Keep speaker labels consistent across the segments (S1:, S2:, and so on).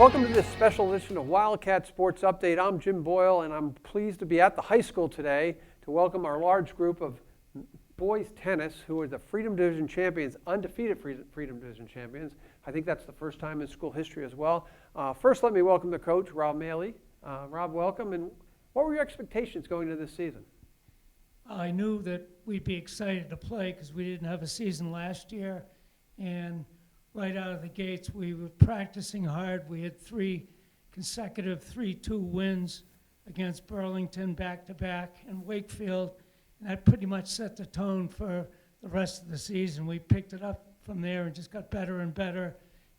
S1: Welcome to this special edition of Wildcat Sports Update. I'm Jim Boyle, and I'm pleased to be at the high school today to welcome our large group of boys tennis who are the Freedom Division champions, undefeated Freedom Division champions. I think that's the first time in school history as well. First, let me welcome the coach, Rob Maley. Rob, welcome. And what were your expectations going into this season?
S2: I knew that we'd be excited to play because we didn't have a season last year, and right out of the gates, we were practicing hard. We had 3 consecutive 3-2 wins against Burlington back-to-back and Wakefield, and that pretty much set the tone for the rest of the season. We picked it up from there and just got better and better,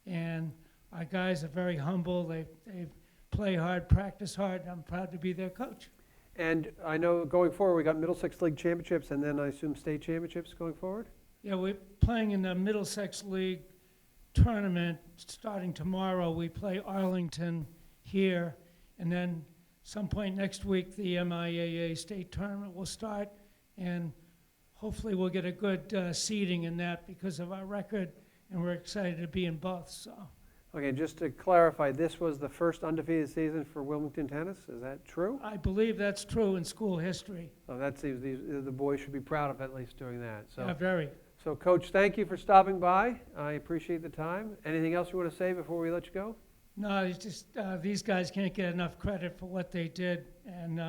S2: and our guys are very humble. They play hard, practice hard, and I'm proud to be their coach.
S1: And I know going forward, we got Middlesex League championships and then I assume state championships going forward?
S2: Yeah, we're playing in the Middlesex League tournament starting tomorrow. We play Arlington here, and then some point next week the MIAA state tournament will start, and hopefully we'll get a good seeding in that because of our record, and we're excited to be in both. So.
S1: Okay, just to clarify, this was the first undefeated season for Wilmington tennis. Is that true?
S2: I believe that's true in school history.
S1: Oh, that seems the boys should be proud of at least doing that. So.
S2: Yeah, very.
S1: So, Coach, thank you for stopping by. I appreciate the time. Anything else you want to say before we let you go?
S2: No, it's just these guys can't get enough credit for what they did, and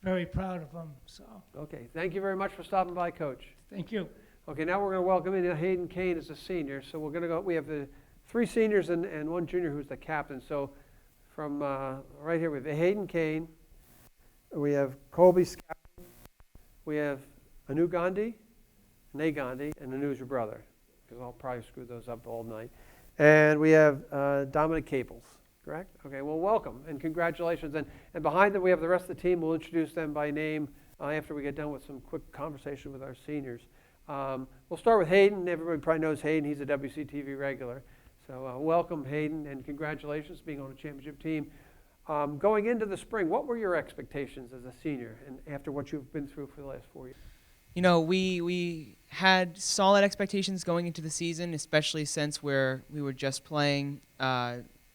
S2: very proud of them. So.
S1: Okay, thank you very much for stopping by, Coach.
S2: Thank you.
S1: Okay, now we're going to welcome in Hayden Kane as a senior. So we're going to go. We have the 3 seniors and 1 junior who's the captain. So from right here we have Hayden Kane. We have Colby Scott. We have Anu Gandhi. Nay Gandhi, and Anu's your brother, because I'll probably screw those up all night. And we have Dominic Caples, correct? Okay, well, welcome and congratulations. And behind them, we have the rest of the team. We'll introduce them by name after we get done with some quick conversation with our seniors. We'll start with Hayden. Everybody probably knows Hayden. He's a WCTV regular. So welcome, Hayden, and congratulations being on a championship team. Going into the spring, what were your expectations as a senior and after what you've been through for the last 4 years?
S3: You know, we had solid expectations going into the season, especially since we were just playing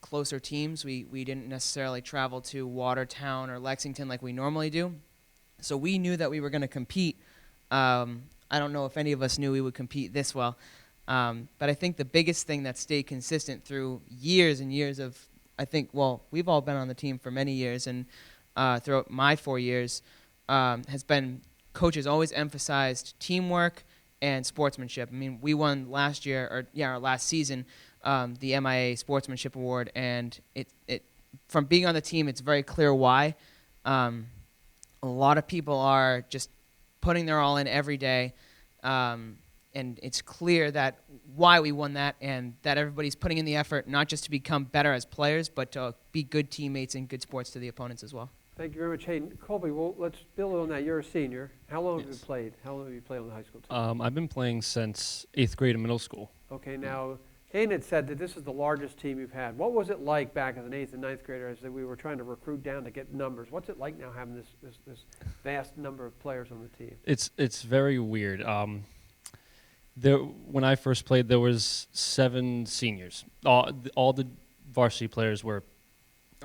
S3: closer teams. We didn't necessarily travel to Watertown or Lexington like we normally do. So we knew that we were going to compete. I don't know if any of us knew we would compete this well. But I think the biggest thing that stayed consistent through years and years of, we've all been on the team for many years, and throughout my 4 years has been coaches always emphasized teamwork and sportsmanship. I mean, we won last year, our last season, the MIA Sportsmanship Award, and it from being on the team, it's very clear why. A lot of people are just putting their all in every day, and it's clear that why we won that, and that everybody's putting in the effort not just to become better as players, but to be good teammates and good sports to the opponents as well.
S1: Thank you very much, Hayden. Colby, well, let's build on that. You're a senior. How long have you played? How long have you played on the high school team?
S4: I've been playing since 8th grade in middle school.
S1: Okay, now, Hayden had said that this is the largest team you've had. What was it like back as an 8th and 9th grader as that we were trying to recruit down to get numbers? What's it like now having this vast number of players on the team?
S4: It's very weird. When I first played, there was 7 seniors. All the varsity players were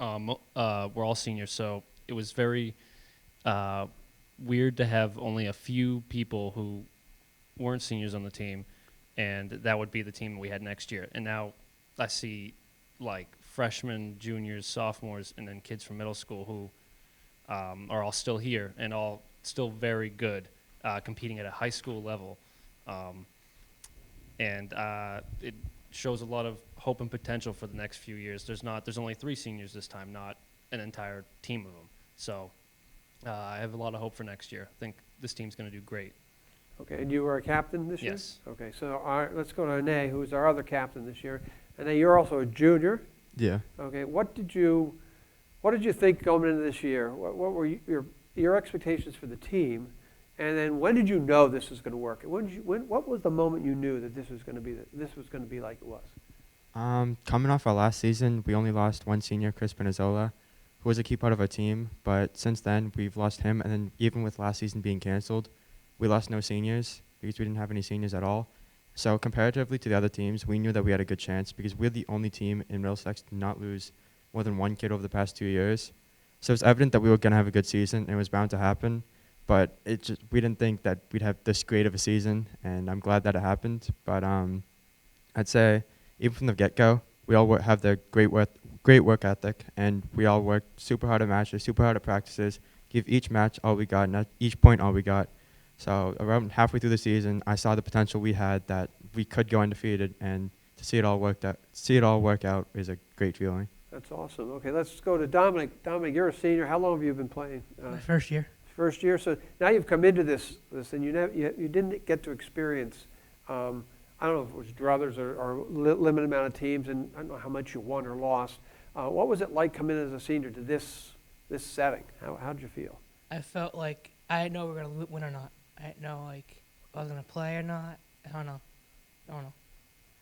S4: all seniors, so it was very weird to have only a few people who weren't seniors on the team, and that would be the team we had next year. And now I see like freshmen, juniors, sophomores, and then kids from middle school who are all still here and all still very good, competing at a high school level. And it shows a lot of hope and potential for the next few years. There's only 3 seniors this time, not an entire team of them. So I have a lot of hope for next year. I think this team's going to do great.
S1: Okay, and you were a captain this year?
S4: Yes.
S1: Okay, so let's go to Ane, who's our other captain this year. Ane, you're also a junior.
S5: Yeah.
S1: Okay, what did you think going into this year? What were your expectations for the team? And then when did you know this was going to work? What was the moment you knew that this was going to be like it was?
S5: Coming off our last season, we only lost 1 senior, Chris Pinizola, who was a key part of our team. But since then, we've lost him. And then even with last season being canceled, we lost no seniors because we didn't have any seniors at all. So comparatively to the other teams, we knew that we had a good chance because we're the only team in Middlesex to not lose more than one kid over the past 2 years. So it's evident that we were going to have a good season, and it was bound to happen. But we didn't think that we'd have this great of a season, and I'm glad that it happened. But I'd say even from the get-go, we all have the great work ethic, and we all worked super hard at matches, super hard at practices, give each match all we got, and at each point all we got. So around halfway through the season, I saw the potential we had that we could go undefeated, and to see it all work out is a great feeling.
S1: That's awesome. Okay, let's go to Dominic. Dominic, you're a senior. How long have you been playing?
S6: My first year.
S1: First year. So now you've come into this and you didn't get to experience. I don't know if it was druthers or limited amount of teams, and I don't know how much you won or lost. What was it like coming in as a senior to this setting? How did you feel?
S6: I felt like I didn't know we were going to win or not. I didn't know like if I was going to play or not. I don't know.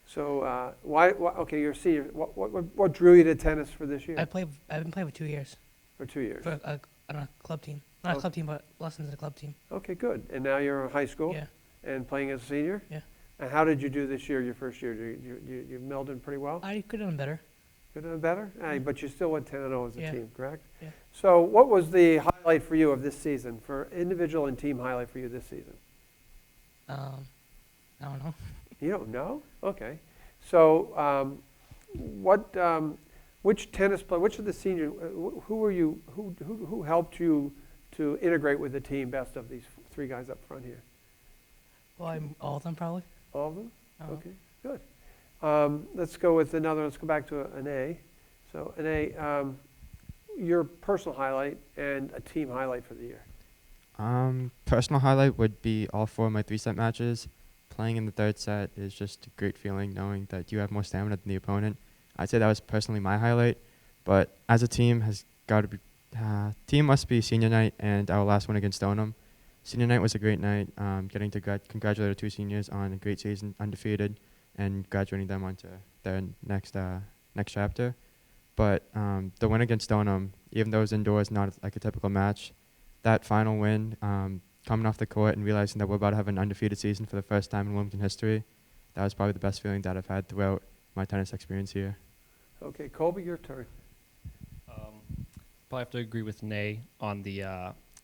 S1: So why? Okay, you're a senior. What drew you to tennis for this year?
S6: I've been playing for 2 years
S1: For 2 years.
S6: on a club team. Not a club team, but lessons at a club team.
S1: Okay, good. And now you're in high school.
S6: Yeah.
S1: And playing as a senior.
S6: Yeah.
S1: And how did you do this year? Your first year, you melded in pretty well.
S6: I could have done better.
S1: Could have done better. But you still went 10-0 as a
S6: Yeah.
S1: team, correct?
S6: Yeah.
S1: So what was the highlight for you of this season? For individual and team highlight for you this season?
S6: I don't know.
S1: You don't know? Okay. So, which tennis player? Which of the seniors? Who were you? Who helped you to integrate with the team? Best of these three guys up front here.
S6: Well, all of them probably.
S1: All of them.
S6: Oh.
S1: Okay. Good. Let's go with another. Let's go back to an A. So an A. Your personal highlight and a team highlight for the year.
S5: Personal highlight would be all 4 of my 3-set matches. Playing in the third set is just a great feeling, knowing that you have more stamina than the opponent. I'd say that was personally my highlight, but as a team team must be senior night and our last one against Stoneham. Senior night was a great night, getting to congratulate our 2 seniors on a great season, undefeated, and graduating them onto their next chapter. But the win against Stoneham, even though it was indoors, not like a typical match, that final win, coming off the court and realizing that we're about to have an undefeated season for the first time in Wilmington history, that was probably the best feeling that I've had throughout my tennis experience here.
S1: Okay, Colby, your turn.
S4: Probably have to agree with Nay on the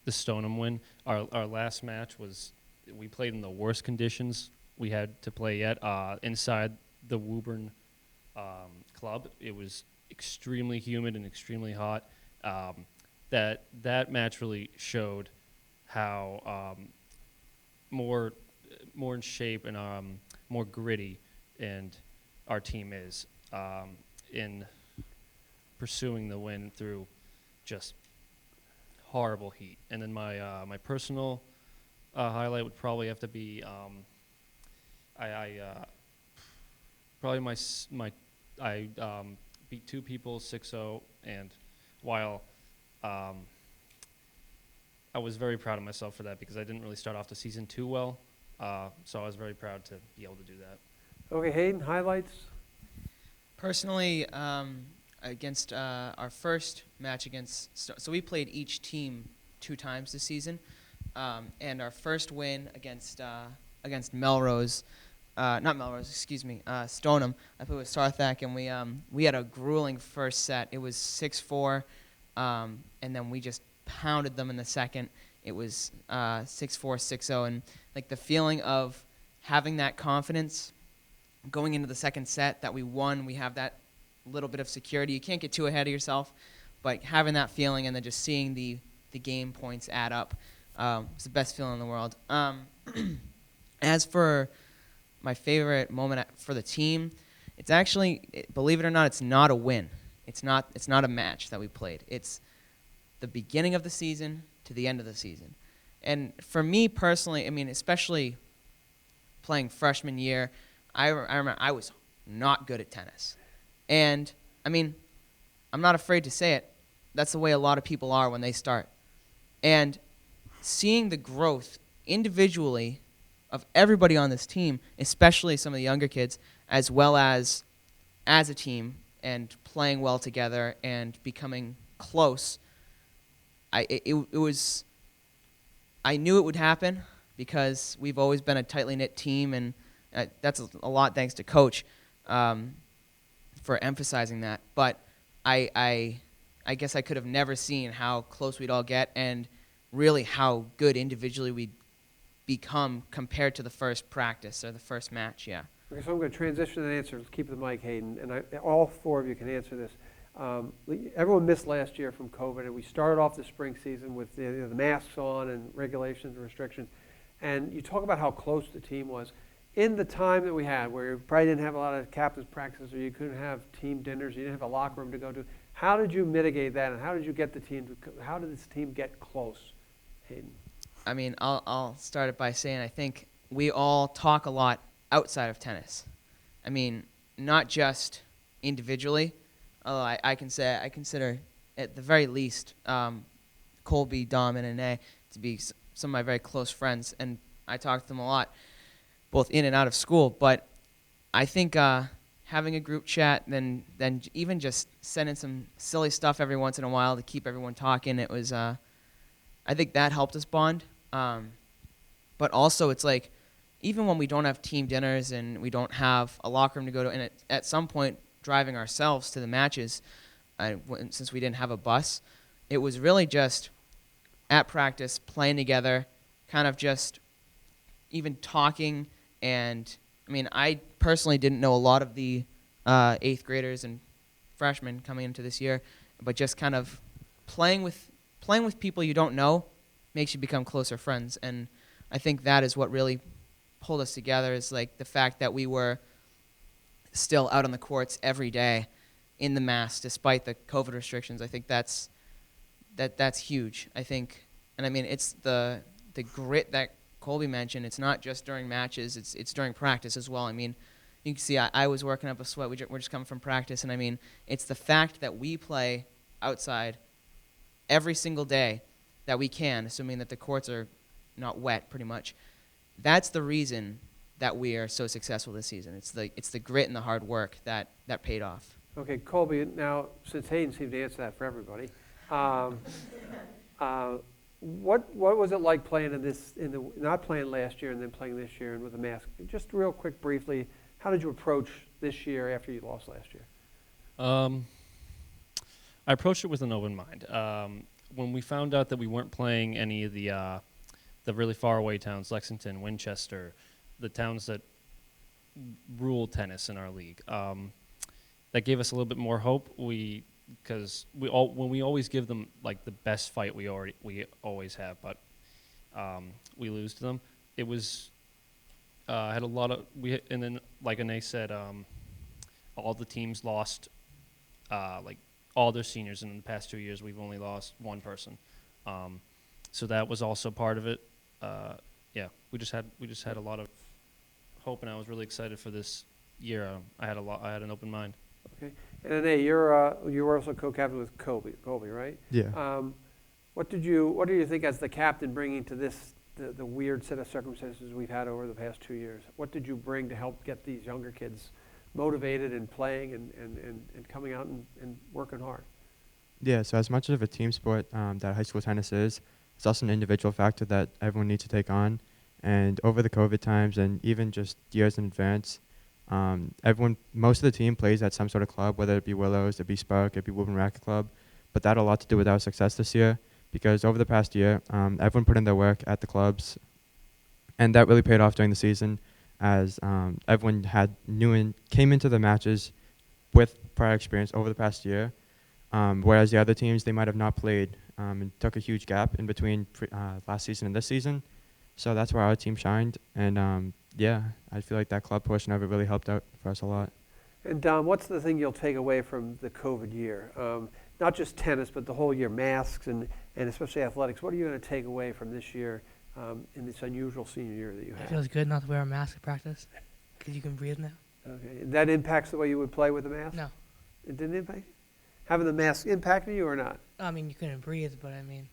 S4: Stoneham win. Our last match we played in the worst conditions we had to play yet. Inside the Woburn club, it was extremely humid and extremely hot. That match really showed how more in shape and more gritty and our team is in pursuing the win through just horrible heat. And then my personal highlight would probably have to be I beat 2 people 6-0, and while I was very proud of myself for that because I didn't really start off the season too well, so I was very proud to be able to do that.
S1: Okay, Hayden, highlights.
S3: Personally, against our first match so we played each team 2 times this season, and our first win against Melrose, Stoneham. I played with Sarthak, and we had a grueling first set. It was 6-4, and then we just pounded them in the second. It was 6-4, 6-0, and like the feeling of having that confidence going into the second set that we won, we have that little bit of security. You can't get too ahead of yourself, but having that feeling and then just seeing the game points add up was the best feeling in the world. As for my favorite moment for the team, it's actually, believe it or not, it's not a win. It's not a match that we played. It's the beginning of the season to the end of the season. And for me personally, I mean, especially playing freshman year, I remember I was not good at tennis. And, I mean, I'm not afraid to say it. That's the way a lot of people are when they start. And seeing the growth individually of everybody on this team, especially some of the younger kids, as well as a team, and playing well together and becoming close, I knew it would happen because we've always been a tightly knit team, and that's a lot thanks to Coach for emphasizing that. But I guess I could have never seen how close we'd all get and really how good individually we'd become compared to the first practice or the first match. Yeah.
S1: Okay, so I'm going to transition and answer. Let's keep the mic, Hayden, and all four of you can answer this. Everyone missed last year from COVID, and we started off the spring season with the masks on and regulations and restrictions. And you talk about how close the team was. In the time that we had, where you probably didn't have a lot of captain's practices, or you couldn't have team dinners, you didn't have a locker room to go to, how did you mitigate that, and how did you get the team how did this team get close, Hayden?
S3: I mean, I'll start it by saying I think we all talk a lot outside of tennis. I mean, not just individually, although I consider at the very least Colby, Dom, and Ine to be some of my very close friends, and I talk to them a lot, both in and out of school. But I think having a group chat, then even just sending some silly stuff every once in a while to keep everyone talking, it was I think that helped us bond. But also, it's like, even when we don't have team dinners and we don't have a locker room to go to, and at some point driving ourselves to the matches, since we didn't have a bus, it was really just at practice, playing together, kind of just even talking. And I mean, I personally didn't know a lot of the 8th graders and freshmen coming into this year, but just kind of playing with people you don't know makes you become closer friends. And I think that is what really pulled us together, is like the fact that we were still out on the courts every day in the mass despite the COVID restrictions. I think that's huge. I think, and I mean, it's the grit that Colby mentioned. It's not just during matches, it's during practice as well. I mean, you can see I was working up a sweat. We're just coming from practice, and I mean, it's the fact that we play outside every single day that we can, assuming that the courts are not wet pretty much. That's the reason that we are so successful this season. It's the grit and the hard work that paid off.
S1: Okay, Colby, now, since Hayden seemed to answer that for everybody, what was it like playing not playing last year and then playing this year and with a mask? Just real quick, briefly, how did you approach this year after you lost last year?
S4: I approached it with an open mind. When we found out that we weren't playing any of the really far away towns, Lexington, Winchester, the towns that rule tennis in our league, that gave us a little bit more hope. Because when we always give them like the best fight we always have, but we lose to them. It was had a lot of and then like Ine said, all the teams lost like all their seniors, and in the past 2 years we've only lost one person. So that was also part of it. Yeah, we just had a lot of hope, and I was really excited for this year. I had an open mind.
S1: Okay, and Ine, you were also co-captain with Colby, right?
S5: Yeah.
S1: What do you think as the captain bringing to this the weird set of circumstances we've had over the past 2 years? What did you bring to help get these younger kids motivated and playing and coming out and working hard?
S5: Yeah, so as much of a team sport that high school tennis is, it's also an individual factor that everyone needs to take on. And over the COVID times and even just years in advance, most of the team plays at some sort of club, whether it be Willows, it be Spark, it be Woburn Racket Club. But that had a lot to do with our success this year, because over the past year, everyone put in their work at the clubs, and that really paid off during the season, as everyone came into the matches with prior experience over the past year, whereas the other teams, they might have not played and took a huge gap in between last season and this season. So that's where our team shined, and yeah, I feel like that club portion of it really helped out for us a lot.
S1: And Dom, what's the thing you'll take away from the COVID year? Not just tennis, but the whole year, masks and especially athletics. What are you going to take away from this year in this unusual senior year that you
S6: It
S1: had?
S6: feels good not to wear a mask at practice because you can breathe now.
S1: Okay, that impacts the way you would play with the mask?
S6: No.
S1: It didn't impact you? Having the mask impacted you or not?
S6: I mean, you couldn't breathe, but I mean,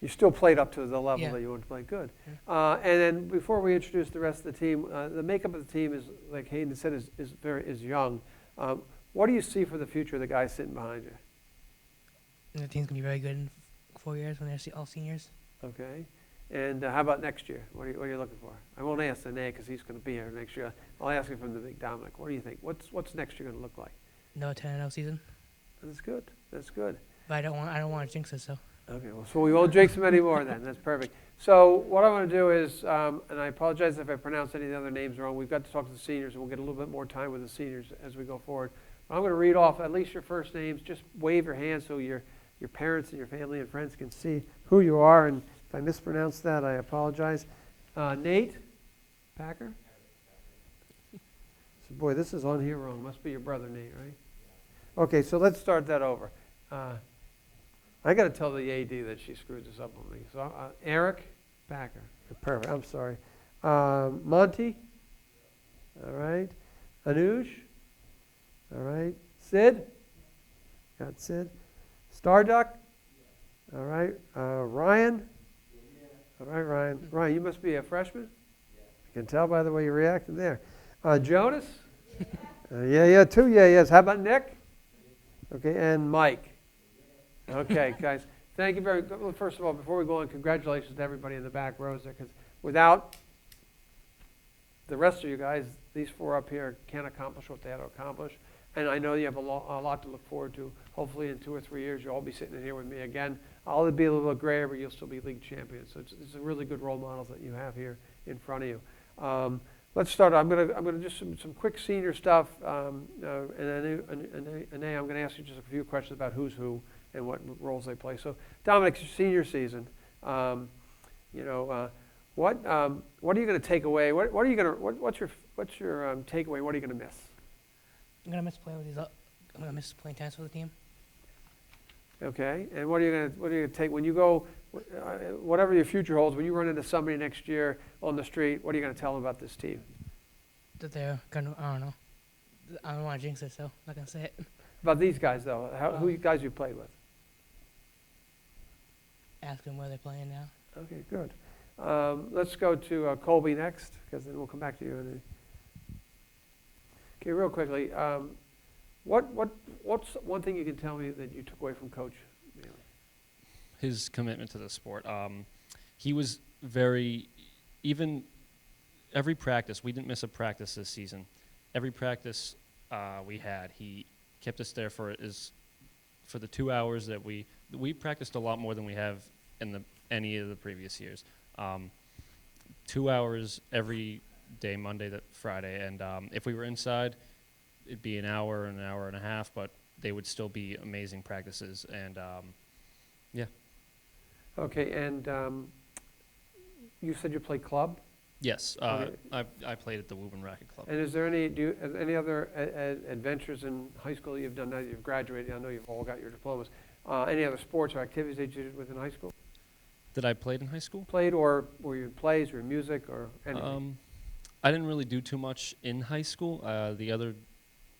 S1: You still played up to the level
S6: Yeah.
S1: that you wanted to play. Good.
S6: Yeah.
S1: And then before we introduce the rest of the team, the makeup of the team is, like Hayden said, is young. What do you see for the future of the guys sitting behind you?
S6: the team's going to be very good in 4 years when they're all seniors.
S1: Okay. And how about next year? What are you looking for? I won't ask Ine because he's going to be here next year. I'll ask you from the big Dominic. What do you think? What's next year going to look like?
S6: No 10-0 season.
S1: That's good. That's good.
S6: But I don't want to jinx it. So
S1: Okay, well, so we won't jinx them anymore then. That's perfect. So what I want to do is, and I apologize if I pronounce any of the other names wrong. We've got to talk to the seniors, and we'll get a little bit more time with the seniors as we go forward. But I'm going to read off at least your first names. Just wave your hand so your parents and your family and friends can see who you are. And if I mispronounce that, I apologize. Nate Packer. So boy, this is on here wrong. Must be your brother Nate, right? Okay, so let's start that over. I got to tell the AD that she screwed this up on me. So Eric Packer. Perfect. I'm sorry. Monty. All right. Anuj. All right. Sid. Got Sid. Starduck. All right. Ryan. All right, Ryan. Ryan, you must be a freshman? I can tell by the way you reacted there. Jonas. Yeah, two yes. How about Nick? Okay, and Mike. Okay, guys, thank you very much. Well, first of all, before we go on, congratulations to everybody in the back rows there, because without the rest of you guys, these four up here can't accomplish what they had to accomplish. And I know you have a lot to look forward to. Hopefully in 2 or 3 years, you'll all be sitting in here with me again. I'll be a little bit grayer, but you'll still be league champions. So it's a really good role models that you have here in front of you. Let's start. I'm gonna just some quick senior stuff, and then I'm going to ask you just a few questions about who's who and what roles they play. So, Dominic, senior season. What are you going to take away? What's your takeaway? What are you going to miss?
S6: I'm gonna miss playing with these. I'm gonna miss playing tennis with the team.
S1: Okay, and what are you going to take when you go? Whatever your future holds, when you run into somebody next year on the street, what are you going to tell them about this team?
S6: That they're gonna. I don't know. I don't want to jinx it, so I'm not gonna say it.
S1: About these guys, though, who you guys you played with?
S6: Ask them where they're playing now.
S1: Okay, good. Let's go to Colby next, because then we'll come back to you. Okay, real quickly, what's one thing you can tell me that you took away from Coach Bailey?
S4: His commitment to the sport. He was even every practice, we didn't miss a practice this season. Every practice we had, he kept us there for the 2 hours that we practiced a lot more than we have in any of the previous years. 2 hours every day, Monday to Friday, and if we were inside, it'd be an hour and a half, but they would still be amazing practices, and yeah.
S1: Okay, and you said you played club?
S4: Yes,
S1: Okay.
S4: I played at the Woburn Racket Club.
S1: And is there any other adventures in high school that you've done now that you've graduated? I know you've all got your diplomas. Any other sports or activities that you did within high school?
S4: That I played in high school?
S1: Played, or were you in plays or in music or anything?
S4: I didn't really do too much in high school. The other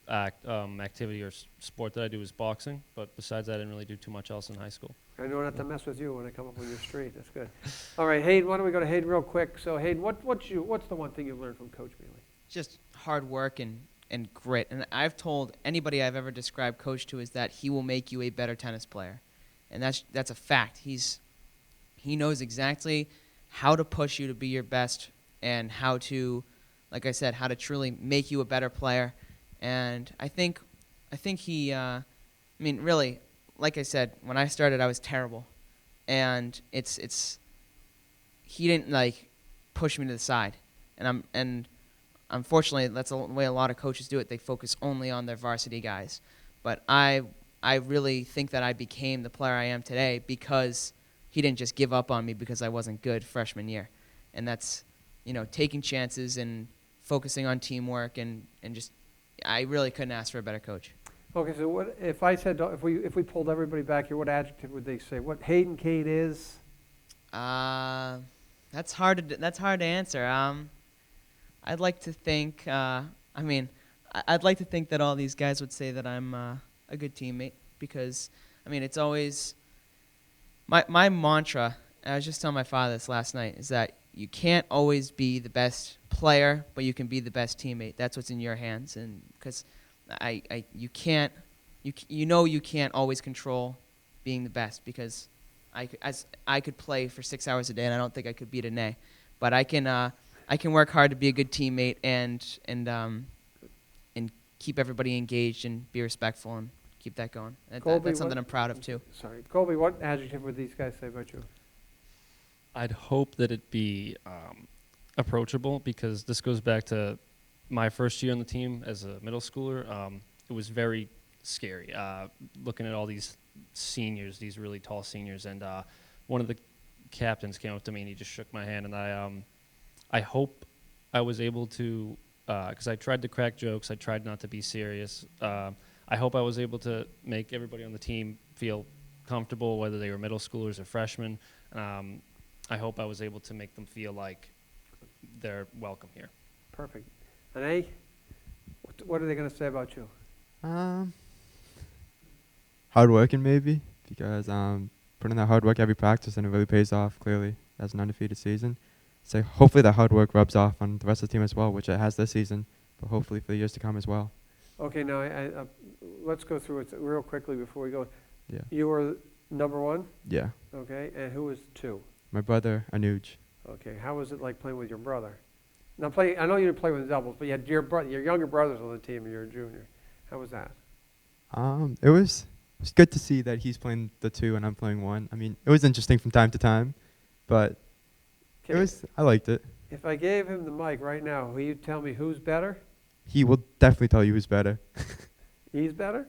S4: activity or sport that I do is boxing, but besides that, I didn't really do too much else in high school.
S1: I know not to mess with you when I come up on your street. That's good. All right, Hayden, why don't we go to Hayden real quick? So, Hayden, what's the one thing you've learned from Coach Bailey?
S3: Just hard work and grit. And I've told anybody I've ever described Coach to is that he will make you a better tennis player. And that's a fact. He knows exactly how to push you to be your best and how to, like I said, how to truly make you a better player. And I think he, really, like I said, when I started, I was terrible. And he didn't push me to the side. And unfortunately, that's the way a lot of coaches do it. They focus only on their varsity guys. But I really think that I became the player I am today because he didn't just give up on me because I wasn't good freshman year. And that's, taking chances and focusing on teamwork and just, I really couldn't ask for a better coach.
S1: Okay, so what if I said if we pulled everybody back here, what adjective would they say? What Hayden Kane is?
S3: That's hard to answer. I'd like to think. I'd like to think that all these guys would say that I'm a good teammate because, it's always my mantra. I was just telling my father this last night is that you can't always be the best player, but you can be the best teammate. That's what's in your hands, and because you can't always control being the best because I could play for 6 hours a day and I don't think I could beat a nay, but I can work hard to be a good teammate and keep everybody engaged and be respectful and keep that going.
S1: Colby,
S3: That's something
S1: what-
S3: I'm proud of too.
S1: Sorry. Colby, what adjective would these guys say about you?
S4: I'd hope that it be approachable, because this goes back to my first year on the team as a middle schooler. It was very scary looking at all these seniors, these really tall seniors, and one of the captains came up to me and he just shook my hand, and I hope I was able to, because I tried to crack jokes, I tried not to be serious. I hope I was able to make everybody on the team feel comfortable, whether they were middle schoolers or freshmen. I hope I was able to make them feel like they're welcome here.
S1: Perfect. And A, what are they going to say about you?
S5: Hard working maybe, because putting that hard work every practice and it really pays off clearly as an undefeated season. So hopefully that hard work rubs off on the rest of the team as well, which it has this season, but hopefully for the years to come as well.
S1: Okay, now let's go through it real quickly before we go.
S5: Yeah.
S1: You were number 1,
S5: Yeah.
S1: okay, and who was 2?
S5: My brother, Anuj.
S1: Okay, how was it like playing with your brother? Now, I know you didn't play with doubles, but you had your younger brothers on the team, and you're a junior. How was that?
S5: It was good to see that he's playing the 2 and I'm playing 1. I mean, it was interesting from time to time, but I liked it.
S1: If I gave him the mic right now, will you tell me who's better?
S5: He will definitely tell you who's better.
S1: He's better?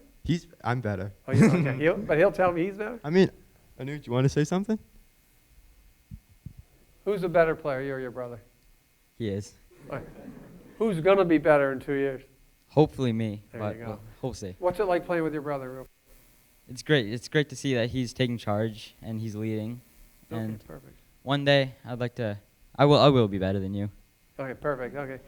S5: I'm better.
S1: Oh, yeah, okay. But he'll tell me he's better?
S5: I mean, Anuj, you want to say something?
S1: Who's a better player, you or your brother?
S7: He is.
S1: All right. Who's going to be better in 2 years?
S7: Hopefully me,
S1: There
S7: but
S1: you go.
S7: we'll see.
S1: What's it like playing with your brother?
S7: It's great. It's great to see that he's taking charge and he's leading.
S1: Okay,
S7: And
S1: perfect.
S7: one day I will be better than you.
S1: Okay, perfect. Okay.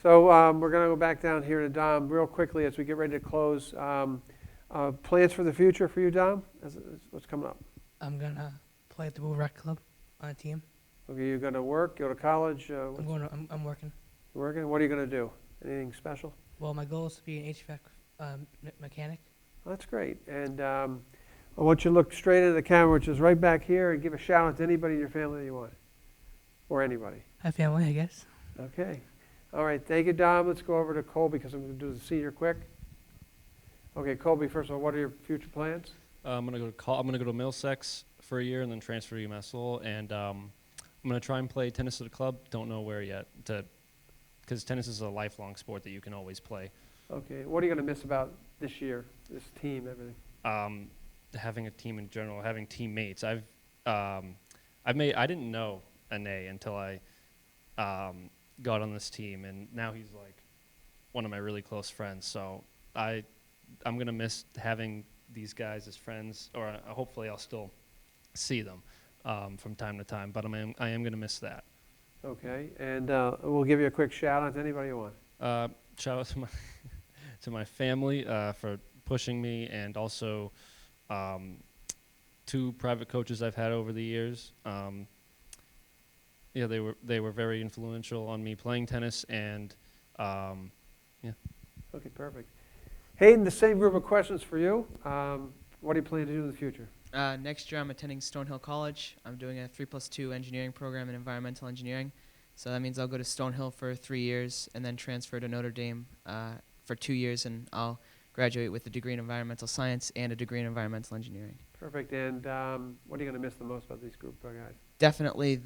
S1: So we're going to go back down here to Dom real quickly as we get ready to close. Plans for the future for you, Dom? What's coming up?
S6: I'm gonna play at the Blue Rec Club on a team.
S1: Okay, you're going to work, go to college?
S6: I'm working.
S1: Working? What are you going to do? Anything special?
S6: Well, my goal is to be an HVAC mechanic.
S1: Well, that's great. And I want you to look straight into the camera, which is right back here, and give a shout out to anybody in your family that you want. Or anybody.
S6: Have family, I guess.
S1: Okay. All right. Thank you, Dom. Let's go over to Colby because I'm going to do the senior quick. Okay, Colby, first of all, what are your future plans?
S4: I'm gonna go to Middlesex for a year and then transfer to UMass Lowell, and I'm gonna try and play tennis at a club. Don't know where yet, because tennis is a lifelong sport that you can always play.
S1: Okay. What are you going to miss about this year, this team, everything?
S4: Having a team in general, having teammates. I didn't know Ane until I got on this team, and now he's like one of my really close friends. So I'm gonna miss having these guys as friends, or hopefully I'll still see them from time to time. But I am gonna miss that.
S1: Okay. And we'll give you a quick shout out to anybody you want.
S4: Shout out to to my family for pushing me, and also 2 private coaches I've had over the years. Yeah, they were very influential on me playing tennis, and yeah.
S1: Okay, perfect. Hayden, the same group of questions for you. What do you plan to do in the future?
S3: Next year, I'm attending Stonehill College. I'm doing a 3+2 engineering program in environmental engineering. So that means I'll go to Stonehill for 3 years and then transfer to Notre Dame for 2 years, and I'll graduate with a degree in environmental science and a degree in environmental engineering.
S1: Perfect. And what are you going to miss the most about these group of guys?
S3: Definitely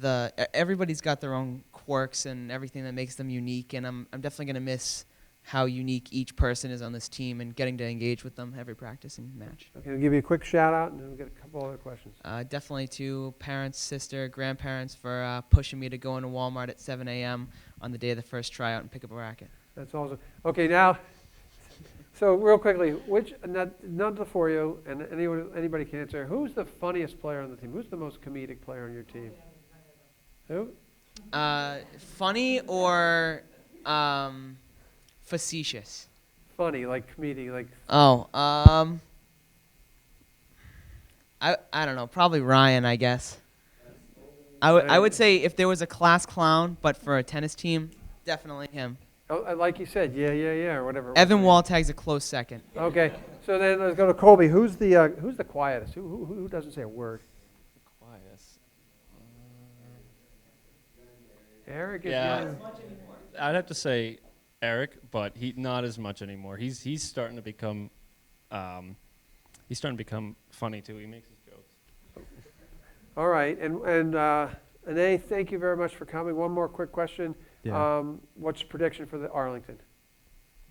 S3: everybody's got their own quirks and everything that makes them unique, and I'm definitely going to miss how unique each person is on this team and getting to engage with them every practice and match.
S1: Okay, I'll give you a quick shout out and then we'll get a couple other questions.
S3: Definitely to parents, sister, grandparents for pushing me to go into Walmart at 7 a.m. on the day of the first tryout and pick up a racket.
S1: That's awesome. Okay, now, so real quickly, not for you, and anybody can answer, who's the funniest player on the team? Who's the most comedic player on your team? Who?
S3: Funny or facetious?
S1: Funny, like comedic, like.
S3: Oh, I don't know. Probably Ryan, I guess. I would say if there was a class clown, but for a tennis team, definitely him.
S1: Oh, like you said, yeah, or whatever.
S3: Evan Waldtag's a close second.
S1: Okay, so then let's go to Colby. Who's the quietest? Who doesn't say a word?
S4: Quietest.
S1: Eric is
S4: Yeah.
S1: young.
S4: I'd have to say Eric, but not as much anymore. He's starting to become He's starting to become funny too. He makes his jokes.
S1: All right, and Ane, thank you very much for coming. One more quick question.
S5: Yeah.
S1: What's your prediction for the Arlington?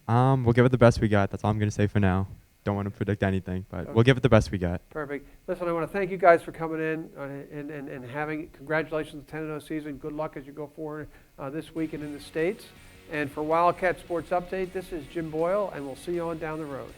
S5: We'll give it the best we got. That's all I'm going to say for now. Don't want to predict anything, but we'll give it the best we got.
S1: Perfect. Listen, I want to thank you guys for coming in and having, congratulations on the 10-0 season. Good luck as you go forward this weekend in the States. And for Wildcat Sports Update, this is Jim Boyle, and we'll see you on down the road.